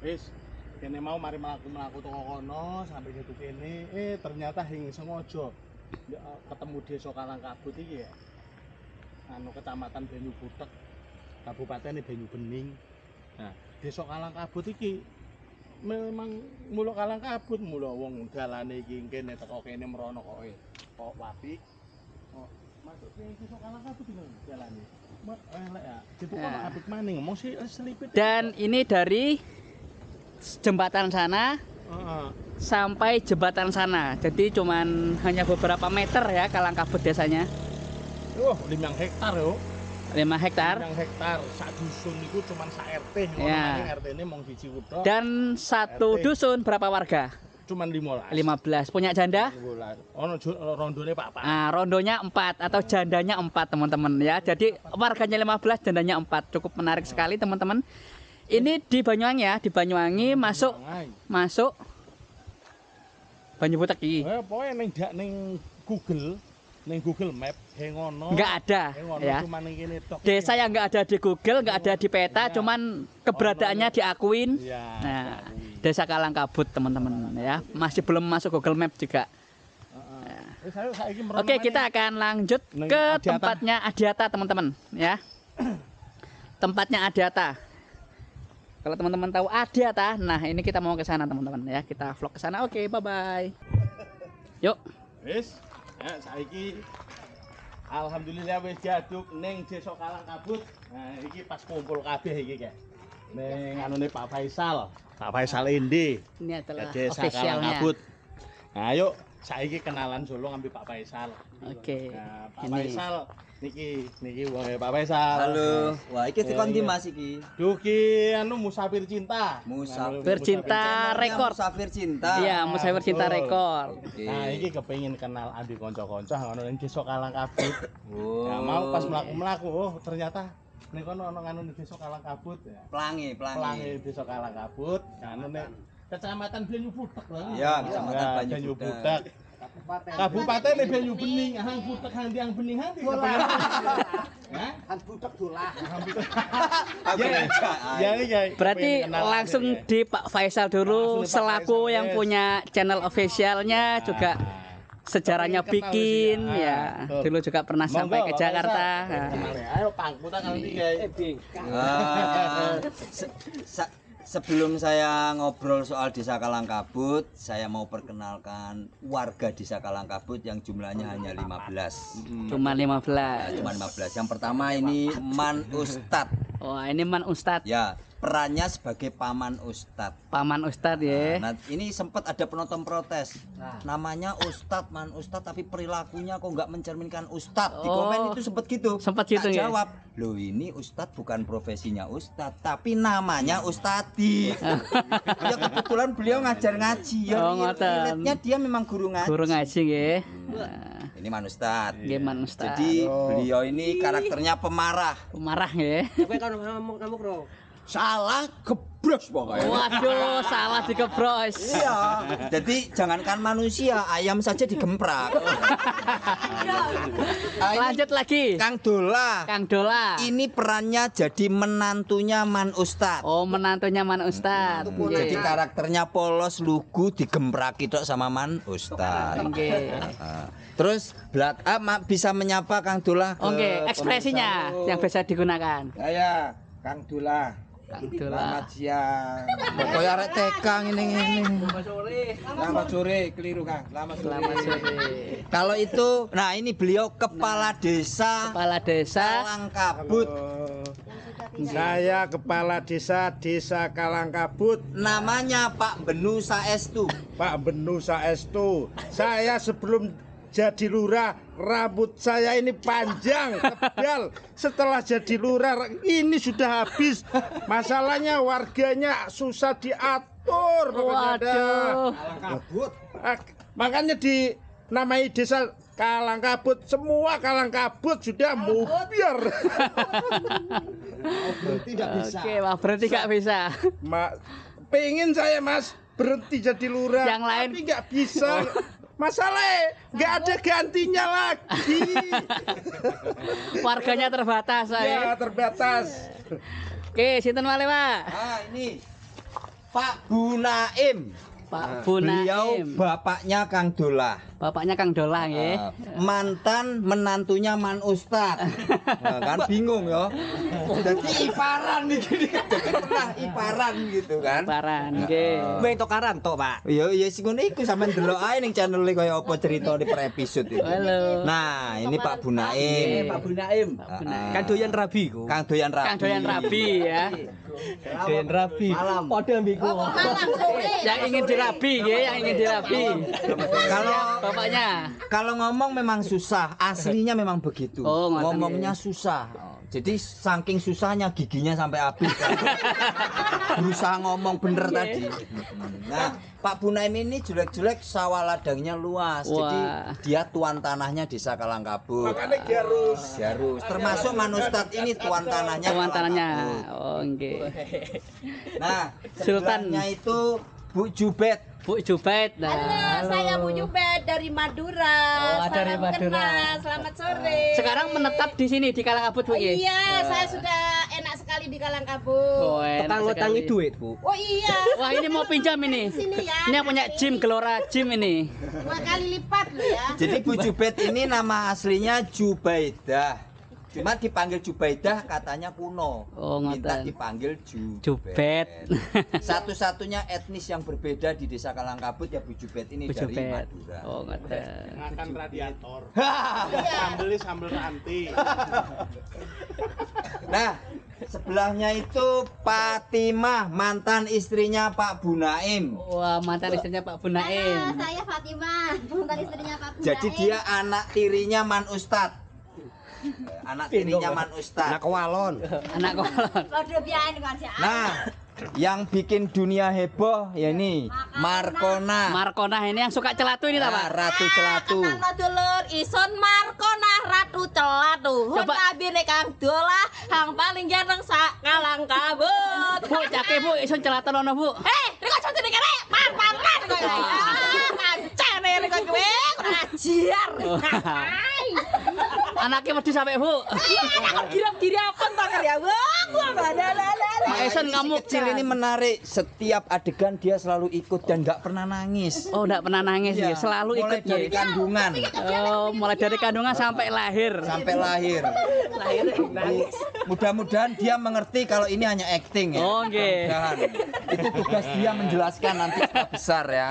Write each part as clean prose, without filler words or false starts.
Wis kene mau mari mlaku-mlaku teko kono sampai situ kene ternyata hing sengaja ketemu desa Kalangkabut iki ya. Anu Kecamatan Banyu Butek, Kabupaten Banyu Bening. Nah, desa Kalangkabut iki memang mula Kalangkabut, mula wong dalane iki kene teko kene mrono kok apik. Kok masuk ke desa Kalangkabut iki dalane. Elek ya. Dibuka apik maning ngomong sih selipit. Dan ini dari jembatan sana sampai jembatan sana. Jadi cuman hanya beberapa meter ya Kalangkabut desanya. 5 hektar yo. 5 hektar. 5 hektar. Sak dusun itu cuman sak RT. Ya. RT ini mong siji kuthok. Dan satu dusun berapa warga? Cuman 15. 15. Punya janda? 15. Ono rondone Pak. Nah, rondonya 4 atau jandanya 4 teman-teman ya. Jadi warganya 15, jandanya 4. Cukup menarik sekali teman-teman. Ini di Banyuwangi ya, di Banyuwangi masuk Banyu Butek iki. Pokoke ning Google Map ngono. Enggak ada ya. Cuman ning kene tok. Desa yang enggak ada di Google, enggak ada di peta, cuman keberadaannya diakuin. Nah, Desa Kalangkabut teman-teman ya. Masih belum masuk Google Map juga. Oke, kita akan lanjut ke tempatnya Adiata teman-teman ya. Tempatnya Adiata. Kalau teman-teman tahu Adiata, nah ini kita mau ke sana teman-teman ya. Kita vlog ke sana. Oke, bye-bye. Yuk. Wis, ya saiki alhamdulillah wis diaduk ning Desa Kalangkabut. Nah, iki pas kumpul kabeh iki, Kak. Ning anune Pak Faisal. Pak Faisal Indi. Ini adalah Desa officialnya. Kalangkabut. Nah, yuk saiki kenalan solo ngambil Pak Faisal. Oke. Nah, Pak Faisal niki wong Pak Faisal. Halo. Wah, iki dikondi Mas iki. Duh ki anu musafir cinta. Musafir cinta rekor. Musafir cinta. Iya, musafir cinta rekor. Nah, iki kepengin kenal ambi kanca-kanca ngono ning Desa Kalangkabut. Oh. Ya mau pas mlaku-mlaku, oh ternyata ning kono ana anu Desa Kalangkabut ya. Pelangi. Pelangi Desa Kalangkabut, anu ning Kecamatan Banyu Butek lah. Iya, Kecamatan Banyu Butek. Kabupaten Banyu Bening, hang Butek hang tiang bening hang kepengen. Hah? Hang Butek dolah. Ya ini guys. Berarti langsung di Pak Faisal dulu selaku yang punya channel officialnya juga sejarahnya bikin ya. Dulu juga pernah sampai ke Jakarta. Ayo pangku tak kali guys. Sebelum saya ngobrol soal Desa Kalangkabut, saya mau perkenalkan warga Desa Kalangkabut yang jumlahnya hanya 15. Cuma 15. Cuma 15. Yang pertama ini Man Ustad. Wah, ini Man Ustad. Ya, perannya sebagai paman Ustad. Paman Ustad ya. Nah, ini sempat ada penonton protes. Namanya Ustad, Man Ustad, tapi perilakunya kok nggak mencerminkan Ustad. Di komen itu sempat gitu. Sempat gitu ya. Jawab, loh ini Ustad bukan profesinya Ustad, tapi namanya Ustadi. Ya kebetulan beliau ngajar ngaji. Ya, iletnya dia memang guru ngaji. Guru ngaji ya. Ini Man Ustad. Man Ustad. Jadi beliau ini karakternya pemarah. Pemarah ya. Salah gebros pokoknya. Waduh, salah digebros. Iya. Jadi jangankan manusia, ayam saja digemprak. Lanjut lagi. Kang Dola. Kang Dola. Ini perannya jadi menantunya Man Ustad. Oh, menantunya Man Ustad. Jadi karakternya polos, lugu, digemprak itu sama Man Ustad. Terus bisa menyapa Kang Dola. Oke, ekspresinya yang bisa digunakan. Saya Kang Dola. Kang Dola. Selamat siang. Pokoknya arek tekang ini. Selamat sore, keliru Kang. Selamat sore. Kalau itu, nah ini beliau kepala desa. Kepala desa Kalangkabut. Saya kepala desa Kalangkabut. Namanya Pak Benu Saestu. Pak Benu Saestu. Saya sebelum jadi lurah, rambut saya ini panjang, tebal. Setelah jadi lurah, ini sudah habis. Masalahnya warganya susah diatur. Waduh. Kalangkabut. Makanya dinamai desa Kalangkabut. Semua Kalangkabut sudah mubiar. Tidak bisa. Oke, wah berarti nggak bisa. Pengen saya Mas berhenti jadi lurah, Yang lain tapi nggak bisa. Masalahnya nggak ada gantinya lagi. warganya terbatas Ya saya. terbatas. Oke, sinten malih, Pak? Ah ini Pak Bunaim. Pak Beliau Bunaim. bapaknya Kang Dolah. Bapaknya Kang Dolah nggih. Mantan menantunya Man Ustad. Nah, kan bingung ya. Jadi iparan nih gini. Jadi pernah iparan gitu kan. Baran nggih. Kowe tokaran to, Pak. Ya sing ngono iku sampean delok ae ning channel kaya apa cerita di per episode itu. Halo. Nah, ini Pak Bunaim. Pak Bunaim. Kan doyan rabi ku. Kang doyan rabi. Kang doyan rabi ya. Doyan rabi. Padha mbiku. Yang ingin dirabi nggih, yang ingin dirabi. Bapaknya. Kalau ngomong memang susah, aslinya memang begitu. Oh, ngoten ngomongnya nggih. susah. Jadi saking susahnya giginya sampai habis. Berusaha ngomong bener tadi. Nah, Pak Bunaim ini jelek-jelek sawah ladangnya luas. Jadi Wah. dia tuan tanahnya Desa Kalangkabut. Makanya Garus. Garus. Termasuk Manustad ini tuan tanahnya. Tuan tanahnya. Kalangkabut. Oh nggih. Nah, Sultan. sebelahnya itu Bu Jubet. Bu Jubaid. Nah. Halo, saya Bu Jubet dari Madura. Oh, dari Salam Madura. kenal, selamat sore. Sekarang menetap di sini di Kalangkabut Bu nggih. Iya, saya sudah enak sekali di Kalangkabut. Oh, enak Petang-utangi sekali. duit, Bu. Oh iya, Wah, ini mau pinjam ini. sini ya. Ini yang punya gym Gelora Gym ini. 2 kali lipat loh ya. Jadi Bu Jubet ini nama aslinya Jubaidah. Cuma dipanggil Jubaidah katanya kuno. Oh, Minta ngoten. dipanggil Jubet. Satu-satunya etnis yang berbeda di Desa Kalangkabut ya Bu Jubet ini Bu dari Jubet. Madura. Oh, ngoten. Makan radiator. Iya. Sambelnya sambel ranti. Nah, sebelahnya itu Fatimah, mantan istrinya Pak Bunaim. Wah, mantan istrinya Pak Bunaim. Saya Fatimah, mantan istrinya Pak Bunaim. Jadi dia anak tirinya Man Ustad. Anak tirinya Man Ustad. Anak walon. Anak kolon. Kode biain kan sih. Nah, yang bikin dunia heboh ya ini Markona. Markona ini yang suka celatu ini tak Pak? Ratu Celatu. Kata dulur ison Markona Ratu Celatu. Coba. Hotabine Kang Dolah, hang paling ganteng sak Kalangkabut. Bu, cake Bu, isun celatu ono Bu. Riko contohnya kere, pan-panan kok. Kancane riko kowe, ajar. Anaknya wedi sampai Bu. Kira-kira apa tak karya gua Pak Eson kamu Kecil ini menarik. Setiap adegan dia selalu ikut dan nggak pernah nangis. Oh, enggak pernah nangis ya, selalu Mulai ikut dari ya. kandungan Oh, mulai dari kandungan sampai lahir. sampai lahir. Mudah-mudahan dia mengerti kalau ini hanya acting ya. Oh, nggih. Mudah-mudahan. Itu tugas dia menjelaskan nanti setelah besar ya.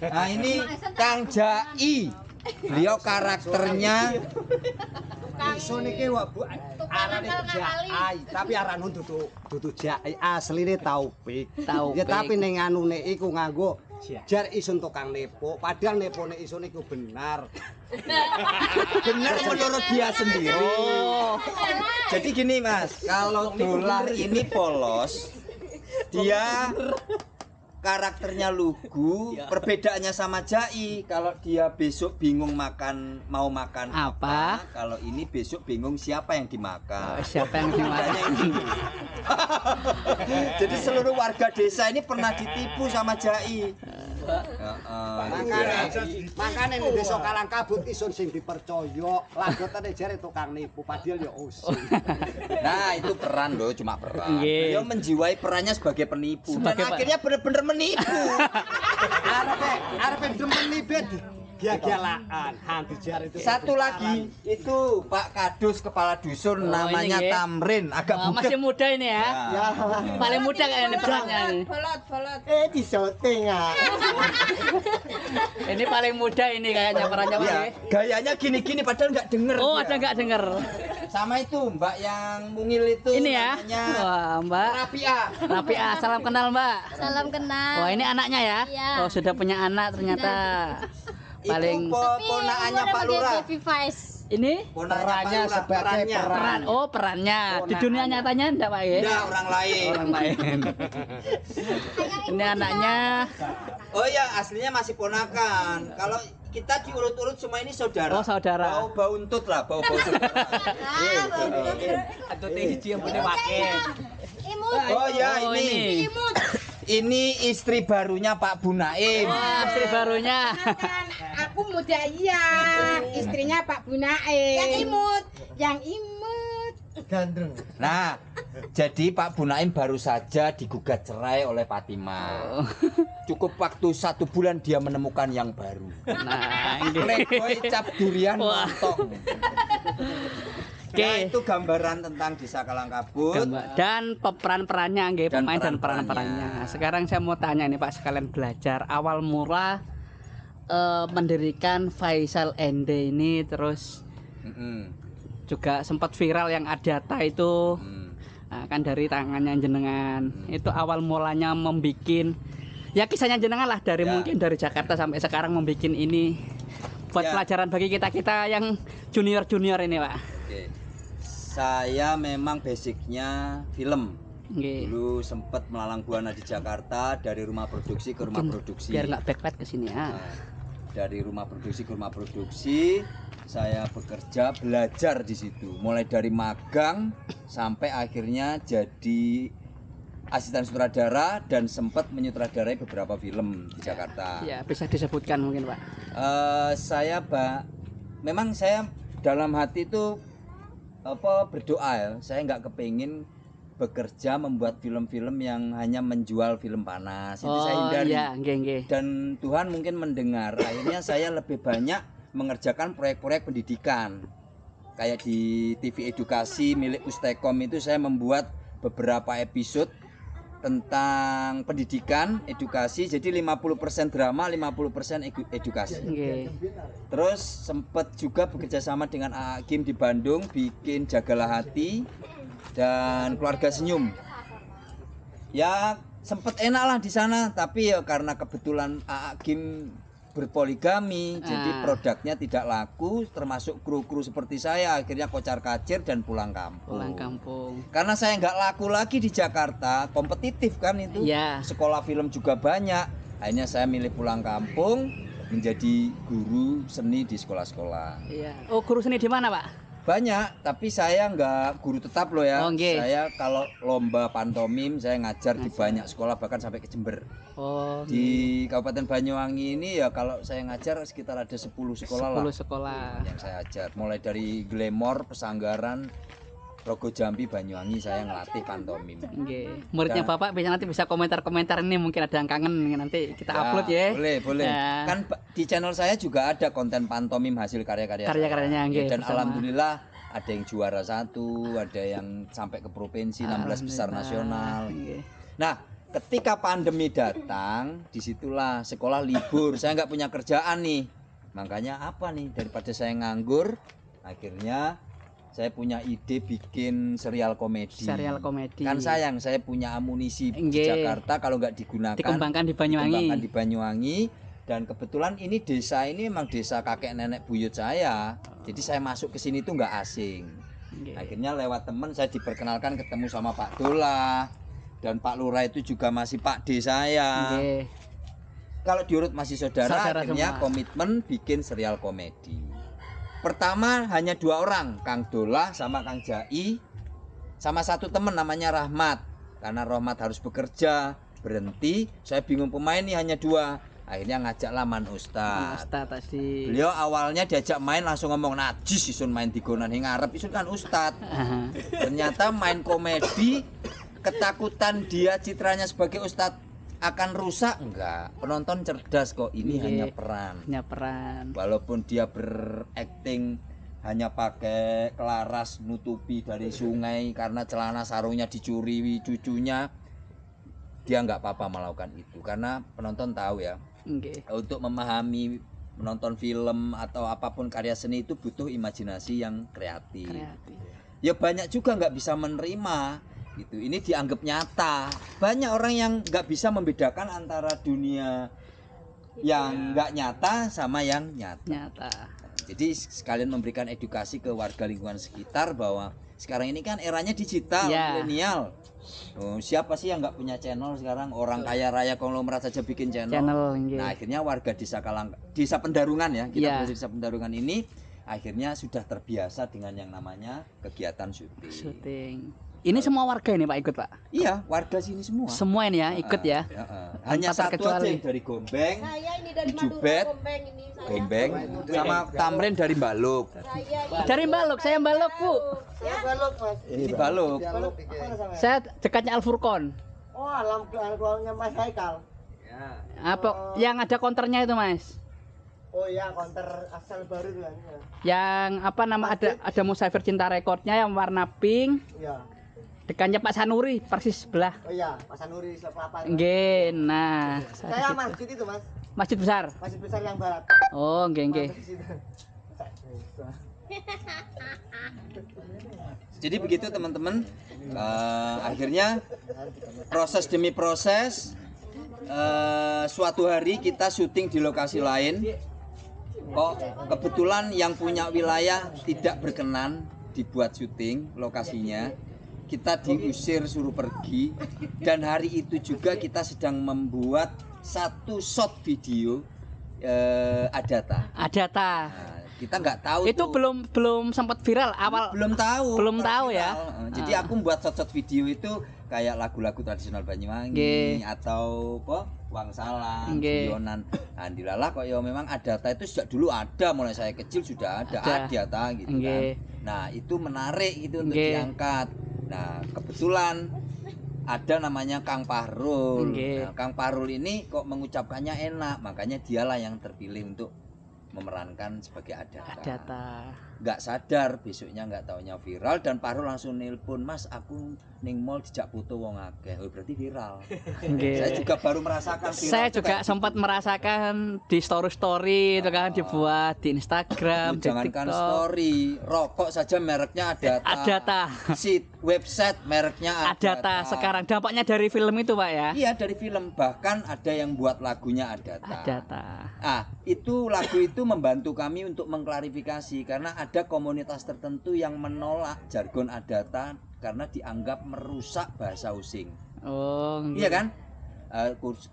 Nah, ini Kang Jai. Beliau karakternya Isun iki wak Bu. Arane Jai, tapi arane dudu Jai. Asline Taufik. Taufik. Ya tapi ning anune iku nganggo jar isun tukang nepo, padahal nepone isun iku benar. benar menurut dia sendiri. Oh, Jadi gini Mas, kalau Dolah ini polos, dia karakternya lugu, perbedaannya sama Jai. Kalau dia besok bingung mau makan Apa? kalau ini besok bingung siapa yang dimakan. siapa yang Bedanya dimakan? itu. Jadi seluruh warga desa ini pernah ditipu sama Jai. Makane ning desa Kalangkabut isun sing dipercaya, lagotane jare tukang nipu, padahal ya usin. Nah, itu peran loh, cuma peran. Nggih. Dia menjiwai perannya sebagai penipu dan Sebagai akhirnya benar-benar menipu. Arepe demen nibet gagalaan hantu jare itu. Satu lagi itu Pak Kadus kepala dusun Oh, namanya ini nggih. Tamrin, agak Oh, budak. masih muda ini ya. Ya. Paling muda kayaknya ini beratnya ini. Bolot. Di syuting ah. Ini paling muda ini kayaknya perannya Pak. Ya, ya. gayanya gini-gini padahal nggak denger. Oh, dia. ada nggak denger? Sama itu Mbak yang mungil itu Ini ya. namanya Wah, Mbak. Rapia. Rapia, salam kenal Mbak. Salam kenal. Wah, ini anaknya ya? Iya. Oh, sudah punya anak ternyata. Paling Itu ponaannya Pak Lurah. Baby face. ini Ponaannya Pak Lurah, sebagai perannya. peran. Oh, perannya. Di dunia nyatanya enggak, Pak ya? Enggak, orang lain. Orang lain. Ini anaknya. Oh ya, aslinya masih ponakan. Kalau kita diurut-urut semua ini saudara. Oh, saudara. Bau untut lah, bau-bau saudara. Atau hiji yang punya wakil. Imut. Oh ya, Oh, ini. Imut. Ini istri barunya Pak Bunaim. Wah, istri barunya. Kan aku muda iya, istrinya Pak Bunaim. Yang imut. Yang imut. Gandreng. Nah, Jadi Pak Bunaim baru saja digugat cerai oleh Fatimah. Cukup waktu 1 bulan dia menemukan yang baru. Nah, Playboy cap durian Wah. montong. Oke. Nah, itu gambaran tentang Desa Kalangkabut. Dan peran-perannya nggih, Dan pemain dan peran-perannya. peran-perannya. Sekarang saya mau tanya nih Pak, sekalian belajar awal mula mendirikan Faisal Ende ini, terus juga sempat viral yang Adiata itu. Nah, kan dari tangannya jenengan. Itu awal mulanya membikin, ya kisahnya jenengan lah, dari Ya. mungkin dari Jakarta sampai sekarang membikin ini buat Ya. pelajaran bagi kita-kita yang junior-junior ini, Pak. Oke. Saya memang basicnya film. Nggih. Dulu sempat melalang buana di Jakarta, dari rumah produksi ke rumah Mungkin produksi. biar nggak backlight ke sini ya. Nah, dari rumah produksi ke rumah produksi, saya bekerja belajar di situ. Mulai dari magang sampai akhirnya jadi asisten sutradara dan sempat menyutradarai beberapa film di Jakarta. Ya, bisa disebutkan mungkin, Pak. Memang saya dalam hati itu berdoa ya. Saya nggak kepingin bekerja membuat film-film yang hanya menjual film panas. Itu saya hindari. Iya, nggih. Dan Tuhan mungkin mendengar. Akhirnya saya lebih banyak mengerjakan proyek-proyek pendidikan. Kayak di TV edukasi milik Pustekom itu saya membuat beberapa episode tentang pendidikan, edukasi. Jadi 50% drama, 50% edukasi. Nggih. Terus sempat juga bekerja sama dengan A.A. Kim di Bandung, bikin Jagalah Hati dan Keluarga Senyum. Ya sempat enak lah di sana, tapi ya karena kebetulan A.A. Kim berpoligami, jadi produknya tidak laku, termasuk kru-kru seperti saya akhirnya kocar-kacir dan pulang kampung. Pulang kampung. Karena saya nggak laku lagi di Jakarta, kompetitif kan itu. Iya. Sekolah film juga banyak. Akhirnya saya milih pulang kampung menjadi guru seni di sekolah-sekolah. Iya. Oh, guru seni di mana, Pak? Banyak, tapi saya nggak guru tetap loh ya. Oh, nggih. Saya kalau lomba pantomim saya ngajar di banyak sekolah, bahkan sampai ke Jember. Oh, Di Kabupaten Banyuwangi ini ya kalau saya ngajar sekitar ada 10 sekolah 10 lah sekolah. yang saya ajar. Mulai dari Glamor, Pesanggaran, Rogo Jambi, Banyuwangi saya ngelatih pantomim. Nggih. Muridnya Dan- Bapak nanti bisa komentar-komentar ini, mungkin ada yang kangen, nanti kita upload ya. Boleh. Ya. Kan di channel saya juga ada konten pantomim hasil karya-karya Karya-karyanya, saya. nggih, Dan bersama. alhamdulillah ada yang juara 1, ada yang sampai ke provinsi 16 besar nasional. Nggih. Nah, ketika pandemi datang, disitulah sekolah libur. Saya nggak punya kerjaan nih. Makanya apa nih? Daripada saya nganggur, akhirnya saya punya ide bikin serial komedi. Serial komedi. Kan sayang, saya punya amunisi di Nggih. Jakarta kalau nggak digunakan. Dikembangkan di Banyuwangi. Dikembangkan di Banyuwangi. Dan kebetulan ini desa ini memang desa kakek nenek buyut saya. Jadi saya masuk ke sini tuh nggak asing. Nggih. Akhirnya lewat teman saya diperkenalkan ketemu sama Pak Dola. Dan Pak Lurah itu juga masih Pak D saya. Nggih. Kalau diurut masih saudara, Saudara akhirnya semua. komitmen bikin serial komedi. Pertama hanya 2 orang, Kang Dola sama Kang Jai, sama satu teman namanya Rahmat. Karena Rahmat harus bekerja, berhenti, saya bingung pemain nih hanya 2. Akhirnya ngajaklah Man Ustad. Ustaz tadi. Beliau awalnya diajak main langsung ngomong najis isun main digonan hing ngarep isun kan Ustad. Ternyata main komedi, ketakutan dia citranya sebagai Ustad akan rusak enggak. Penonton cerdas kok, ini Nggih. hanya peran. Punya peran. Walaupun dia berakting hanya pakai kelaras nutupi dari sungai karena celana sarungnya dicuri cucunya, dia nggak apa-apa melakukan itu karena penonton tahu ya, Nggih. untuk memahami menonton film atau apapun karya seni itu butuh imajinasi yang kreatif. Kreatif. Ya banyak juga nggak bisa menerima gitu. Ini dianggap nyata. Banyak orang yang nggak bisa membedakan antara dunia yang nggak nyata sama yang nyata. Nyata. Jadi sekalian memberikan edukasi ke warga lingkungan sekitar bahwa sekarang ini kan eranya digital, Ya. milenial. Oh, siapa sih yang nggak punya channel sekarang? Orang kaya raya konglomerat saja bikin channel. Nggih. Nah, akhirnya warga desa Pendarungan ya, kita Ya. desa Pendarungan ini akhirnya sudah terbiasa dengan yang namanya kegiatan syuting. Syuting. Ini semua warga ini Pak ikut Pak? Iya, warga sini semua. Semua ini ya ikut ya? Hanya Tanpa satu aja terkecuali. yang dari Gombeng, Saya ini dari Jubet, Madura, Gombeng ini. Saya. Gombeng, sama Tamrin dari Baluk. Saya Dari Baluk, saya Baluk Bu. ya. Ini Baluk. Saya dekatnya Al Furqon. Oh, alam keluarnya Mas Haikal. Apa yang ada konternya itu Mas? Oh iya, konter asal baru kan. Yang apa nama ada Musafir Cinta Rekornya yang warna pink. Iya. Dekatnya Pak Sanuri persis sebelah. Oh iya, Pak Sanuri Selapa. Nggih, nah. Saya masjid itu, Mas. Masjid besar. Masjid besar yang barat. Oh, nggih nggih. Di situ. Jadi begitu teman-teman. Akhirnya proses demi proses, suatu hari kita syuting di lokasi lain. Kok kebetulan yang punya wilayah tidak berkenan dibuat syuting lokasinya. Kita diusir suruh pergi, dan hari itu juga kita sedang membuat satu shot video Adata. Adata. Nah, kita nggak tahu Itu tuh. belum sempat viral awal. Belum tahu. Belum nggak tahu viral. ya. Jadi aku buat shot-shot video itu kayak lagu-lagu tradisional Banyuwangi Nggih. atau apa Wang Salam, Nggih. guyonan. Andilalah kok ya memang Adata itu sejak dulu ada, mulai saya kecil sudah ada Adata gitu Nggih. kan. Nah, itu menarik itu untuk Nggih. diangkat. Nah, kebetulan ada namanya Kang Pahrul. Nggih. Nah, Kang Pahrul ini kok mengucapkannya enak, makanya dialah yang terpilih untuk memerankan sebagai Adata. Adata. Nggak sadar besoknya nggak taunya viral, dan Pahrul langsung nelpon, "Mas, aku ning mall dijak foto wong akeh." Oh, berarti viral. Nggih. Saya juga baru merasakan viral. Saya itu juga kayak sempat merasakan di story itu kan dibuat di Instagram, di jangankan TikTok. story, rokok saja mereknya Adata. Adata. Website mereknya Adata sekarang dampaknya dari film itu Pak ya? Iya, dari film, bahkan ada yang buat lagunya Adata. Adata. Ah, itu lagu itu membantu kami untuk mengklarifikasi, karena ada komunitas tertentu yang menolak jargon Adata karena dianggap merusak bahasa Osing. Oh, Iya kan?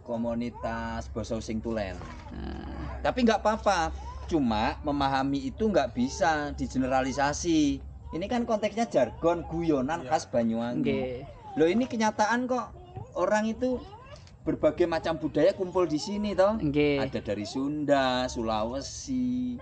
Komunitas bahasa Osing Tulen. Nah, Tapi nggak apa-apa. Cuma memahami itu nggak bisa digeneralisasi. Ini kan konteksnya jargon guyonan khas Banyuwangi. nggih. Loh, ini kenyataan kok. Orang itu berbagai macam budaya kumpul di sini toh. Nggih. Ada dari Sunda, Sulawesi,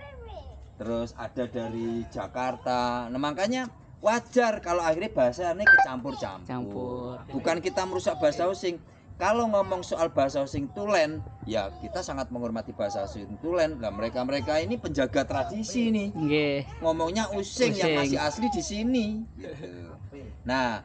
terus ada dari Jakarta. Nah, makanya wajar kalau akhirnya bahasanya kecampur-campur. Campur. Bukan kita merusak bahasa Osing. Kalau ngomong soal bahasa Osing Tulen, ya kita sangat menghormati bahasa Osing Tulen. Nah, mereka ini penjaga tradisi nih. Nggih. Ngomongnya Osing yang Osing. masih asli di sini. Gitu. Nah,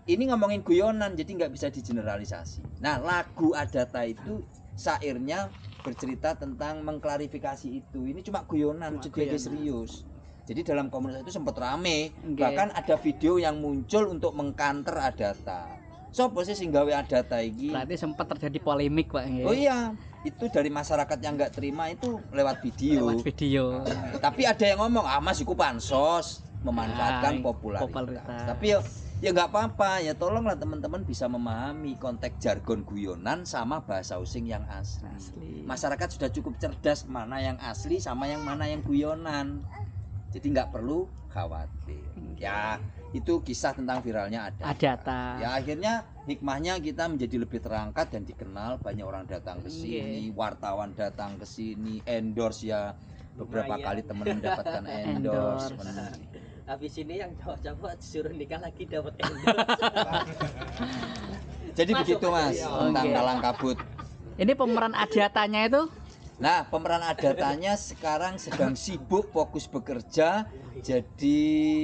ini ngomongin guyonan, jadi nggak bisa digeneralisasi. Nah, lagu Adata itu syairnya bercerita tentang mengklarifikasi itu. Ini cuma guyonan, jadi serius. Jadi dalam komunitas itu sempat rame. Nggih. Bahkan ada video yang muncul untuk mengkanter Adata. Sopo sih sing gawe Adata iki? Berarti sempat terjadi polemik Pak nggih. Oh iya, itu dari masyarakat yang nggak terima itu lewat video. Lewat video. Tapi ada yang ngomong, "Ah Mas, iku pansos memanfaatkan popularitas." Tapi ya nggak apa-apa, ya tolonglah teman-teman bisa memahami konteks jargon guyonan sama bahasa Osing yang asli. Masyarakat sudah cukup cerdas mana yang asli sama yang mana yang guyonan. Jadi nggak perlu khawatir. Ya, itu kisah tentang viralnya Adata. Ya, akhirnya hikmahnya kita menjadi lebih terangkat dan dikenal, banyak orang datang ke sini, wartawan datang ke sini, endorse ya. Beberapa kali teman mendapatkan endorse. Habis ini yang cowok-cowok disuruh nikah lagi dapat endorse. Jadi begitu Mas tentang Dalang Kabut. Ini pemeran Adatanya itu? Nah, pemeran Adatanya sekarang sedang sibuk fokus bekerja. Jadi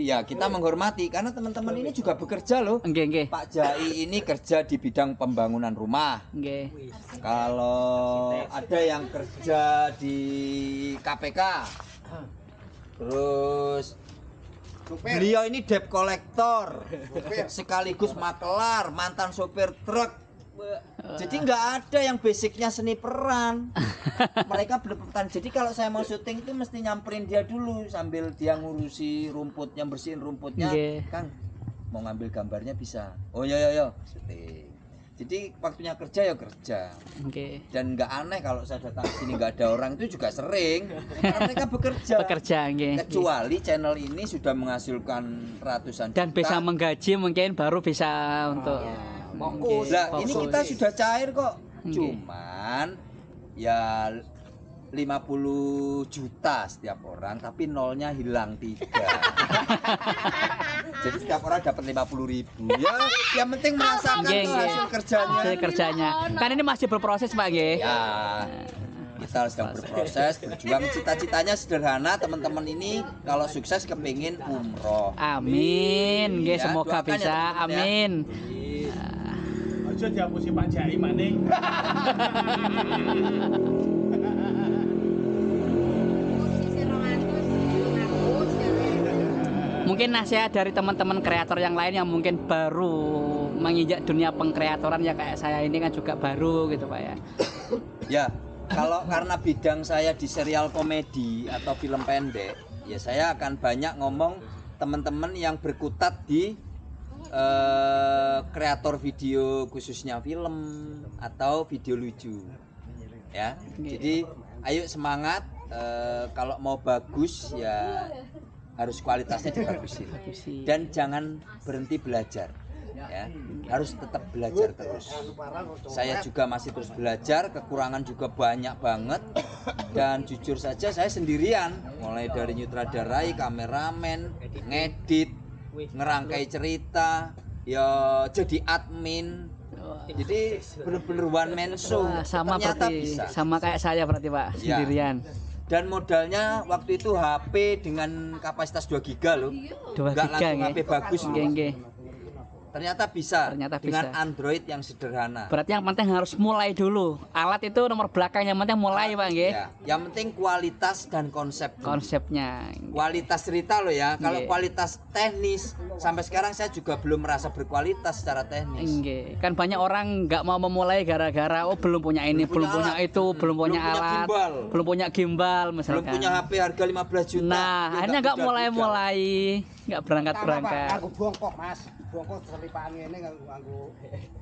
ya kita menghormati karena teman-teman ini juga bekerja loh. Nggih, nggih. Pak Jai ini kerja di bidang pembangunan rumah. Nggih. Kalau ada yang kerja di KPK. Terus beliau ini debt collector, sekaligus makelar, mantan sopir truk. Jadi nggak ada yang basicnya seni peran. Mereka benar-benar. Jadi kalau saya mau syuting itu mesti nyamperin dia dulu sambil dia ngurusi rumputnya, bersihin rumputnya. Nggih. Kang, mau ngambil gambarnya bisa. Oh ya syuting. Jadi waktunya kerja ya kerja. Oke. Dan nggak aneh kalau saya datang ke sini nggak ada orang, itu juga sering. Karena mereka bekerja. Bekerja, nggih. Kecuali channel ini sudah menghasilkan ratusan Dan juta. bisa menggaji mungkin baru bisa untuk Fokus. Lah, ini Fokus. kita sudah cair kok. Oke. Cuman ya 50 juta setiap orang, tapi nolnya hilang 3. Jadi setiap orang dapat 50.000. Ya, yang penting merasakan Nggih, tuh nggih. hasil kerjanya. hasil kerjanya. Kan ini masih berproses, Pak, nggih. Ya, kita sedang berproses, berjuang. Cita-citanya sederhana, teman-teman ini kalau sukses kepingin umroh. Amin, nggih, Ya, semoga doakan ya, bisa. teman-teman ya. Amin. Aja dihapusi Pak Jai maning. Mungkin nasihat dari teman-teman kreator yang lain yang mungkin baru menginjak dunia pengkreatoran ya kayak saya ini kan juga baru gitu, Pak ya. Ya, kalau karena bidang saya di serial komedi atau film pendek, ya saya akan banyak ngomong teman-teman yang berkutat di kreator video khususnya film atau video lucu. Ya. Jadi ayo semangat, kalau mau bagus ya harus kualitasnya dibagusin. Dan jangan berhenti belajar. Ya, harus tetap belajar terus. Saya juga masih terus belajar, kekurangan juga banyak banget. Dan jujur saja saya sendirian, mulai dari nyutradarai, kameramen, ngedit, ngerangkai cerita, ya jadi admin. Jadi bener-bener one man show. Wah, sama Ternyata berarti bisa. sama kayak saya berarti, Pak, Ya. sendirian. Dan modalnya waktu itu HP dengan kapasitas 2 giga loh. 2 Nggak giga langsung nggih. HP bagus Nggih, nggih. Ternyata bisa. Ternyata dengan bisa. Android yang sederhana. Berarti yang penting harus mulai dulu. Alat itu nomor belakang, yang penting mulai, Pak nggih. Ya, yang penting kualitas dan konsep. dulu. Konsepnya. Kualitas cerita loh ya. Kalau Nggih. kualitas teknis sampai sekarang saya juga belum merasa berkualitas secara teknis. Nggih. Kan banyak orang nggak mau memulai gara-gara belum punya ini, belum punya alat. itu, belum punya alat, gimbal. belum punya gimbal Belum misalkan. punya HP harga 15 juta. Nah, Ya, akhirnya nggak budak-budak. mulai-mulai, nggak berangkat-berangkat. Aku bongkok, Mas. Bongkok selipaan ngene nganggo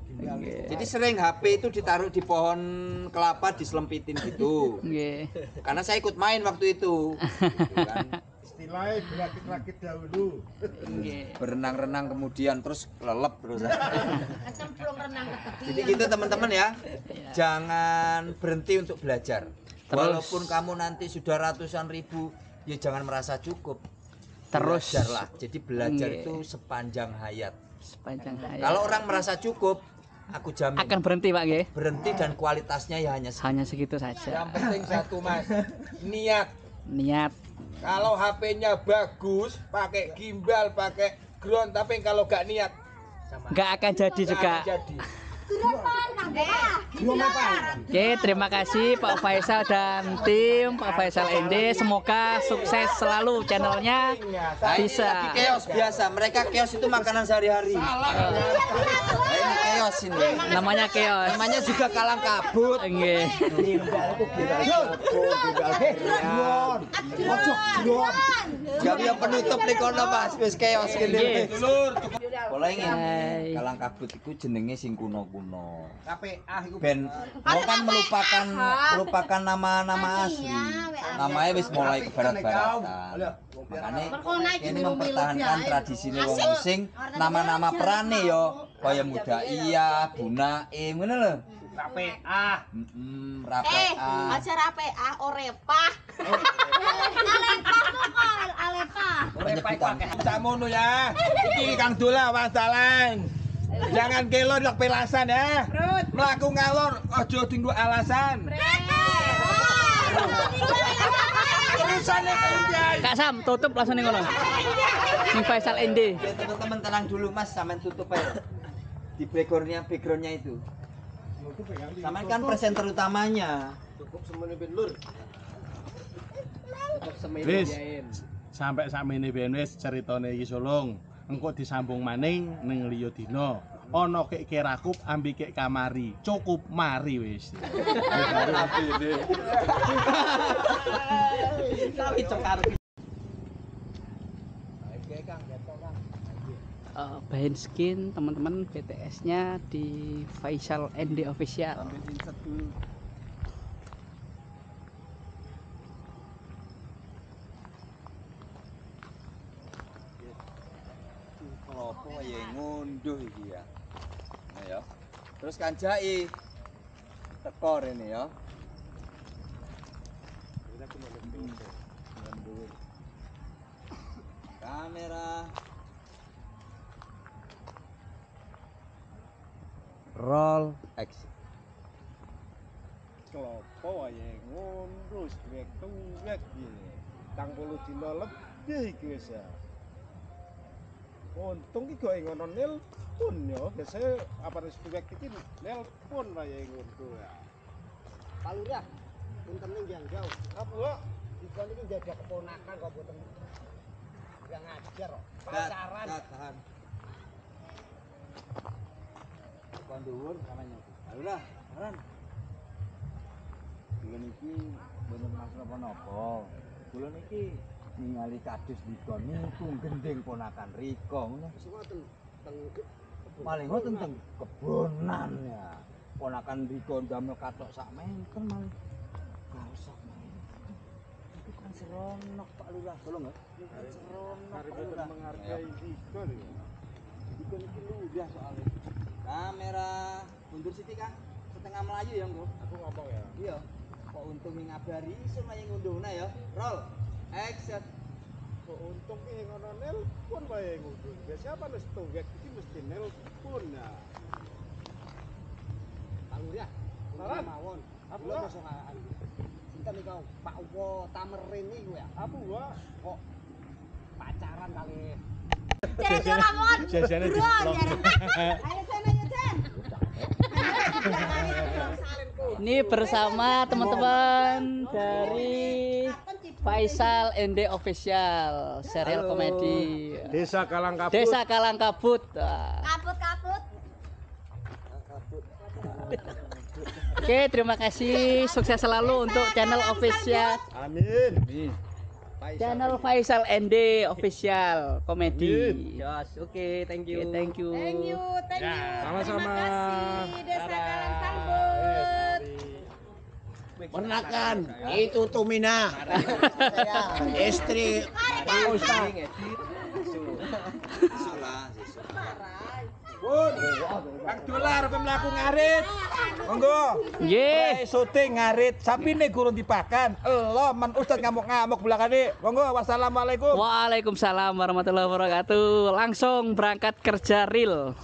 gimbal. Jadi sering HP itu ditaruh di pohon kelapa diselempitin gitu. Nggih. Karena saya ikut main waktu itu. Gitu kan. Istilahnya berakit-rakit dahulu. Nggih. Berenang-renang kemudian terus lelep terus. Cemplung renang ke tepi. Jadi gitu teman-teman ya. Jangan berhenti untuk belajar. Walaupun kamu nanti sudah ratusan ribu, ya jangan merasa cukup. Terus Belajarlah. Jadi belajar Nggih. itu sepanjang hayat. sepanjang hayat. Kalau orang merasa cukup, aku jamin akan berhenti, Pak nggih. berhenti dan kualitasnya ya hanya Hanya segitu saja. Yang penting satu, Mas, niat. Niat. Kalau HP-nya bagus, pakai gimbal, pakai drone, tapi kalau gak niat, Nggak akan jadi nggak juga. akan jadi. Oke, terima kasih Pak Faisal dan tim Pak Faisal ND. Semoga sukses selalu channelnya Nah, ini bisa. lagi keos biasa. Mereka keos itu makanan sehari-hari. Nah, ini keos ini. Namanya Chaos. Namanya juga kalang kabut. Nggih. Jam yang penutup nih kono Mas, wis keos Nggih. gini. Pola ingin Hai. kalang kabut itu jenenge sing kuno-kuno. KPA iku Ben mau kan melupakan nama-nama asli. Namanya wis mulai kebarat-baratan. Makanya ini mempertahankan tradisi wong sing nama-nama perane yo kaya Muda Iya, Buna ngono lho. KPA. Rapea. Aja RPA, Orepa. Penyebutan. Sakmono ya. Iki Kang Dola wasalan. Jangan kelo ndok pelasan ya. Mlaku ngalor aja dinggo alasan. Urusane kerjaan. Kak Sam, tutup langsung nih ngono. Sing Faisal ND. Ya teman-teman tenang dulu Mas, sampean tutup aja. Di backgroundnya itu. Sampean kan presenter utamanya. Wis sampai sakmene ben wis ceritane iki sulung. Engko disambung maning ning liya dina. Ana kek kerakup ambi kek kamari. Cukup mari wis. bahan skin teman-teman, BTS-nya di Faisal ND Official. Ambil insert dulu. Klopo ya ngunduh iki ya. Nah ya. Terus kanjai tekor ini ya. Kamera. Roll action. Klopo wae ngunduh tuwek iki. Tang 10 dina lebih iki wis ya. Untung iki kok ngono nelpon ya, biasanya apa wis tuwek iki nelpon wae ngunduh ya. Pak Lurah, punten yang jauh. Apa kok? Dikon iki jaga keponakan kok boten. Enggak ngajar kok. Pacaran. Tahan. Kon dhuwur namanya. Ayolah, Ran. Kula niki mboten maksud napa-napa. Kula niki ningali kadus dikon niku gendeng ponakan Riko ngono. Semua teng Paling ngoten teng kebonan ya. Ponakan Riko ndamel katok sak menten malah. Gak usah main. Itu kan seronok Pak Lurah, tolong ya. Seronok Pak Lurah. Menghargai Dikon ya. Dikon iki ludah soalnya. Kamera mundur sithik Kang. Setengah Melayu ya, Nggo. Aku ngomong ya. Iya. Kok untung ngabari iso main ngundungna ya. Roll. Action. Kok untung ki ngono nelpon wae ngunduh. Biasanya apa wis tuwek iki mesti nelpon ya. Pak Lurah, Saran. mawon. Apa, Kula Pak? mosok sinten iki Pak Uwo Tamerin niku ya. Apa wa? Kok pacaran kali Jajan lamon. Jajannya di Buruan, vlog. Jan. Ayo sana ya, Jan. Ini bersama teman-teman dari Faisal ND Official, serial Halo. komedi Desa Kalangkabut. Desa Kalangkabut. Wah. Kaput. Oke, terima kasih, sukses selalu untuk channel official, Amin. channel Faisal ND Official komedi. Jos, oke, thank you. Oke, thank you. Thank you. Sama-sama. Terima kasih Desa Kalangkabut. Menakan itu Tumina. Istri Pak Ustaz. Sulah, Bun, Kang Dolar apa mlaku ngarit? Monggo. Nggih. Syuting ngarit, sapine gurung dipakan. Elo men Ustaz ngamuk-ngamuk belakane. Monggo, wassalamualaikum. Waalaikumsalam warahmatullahi wabarakatuh. Langsung berangkat kerja real.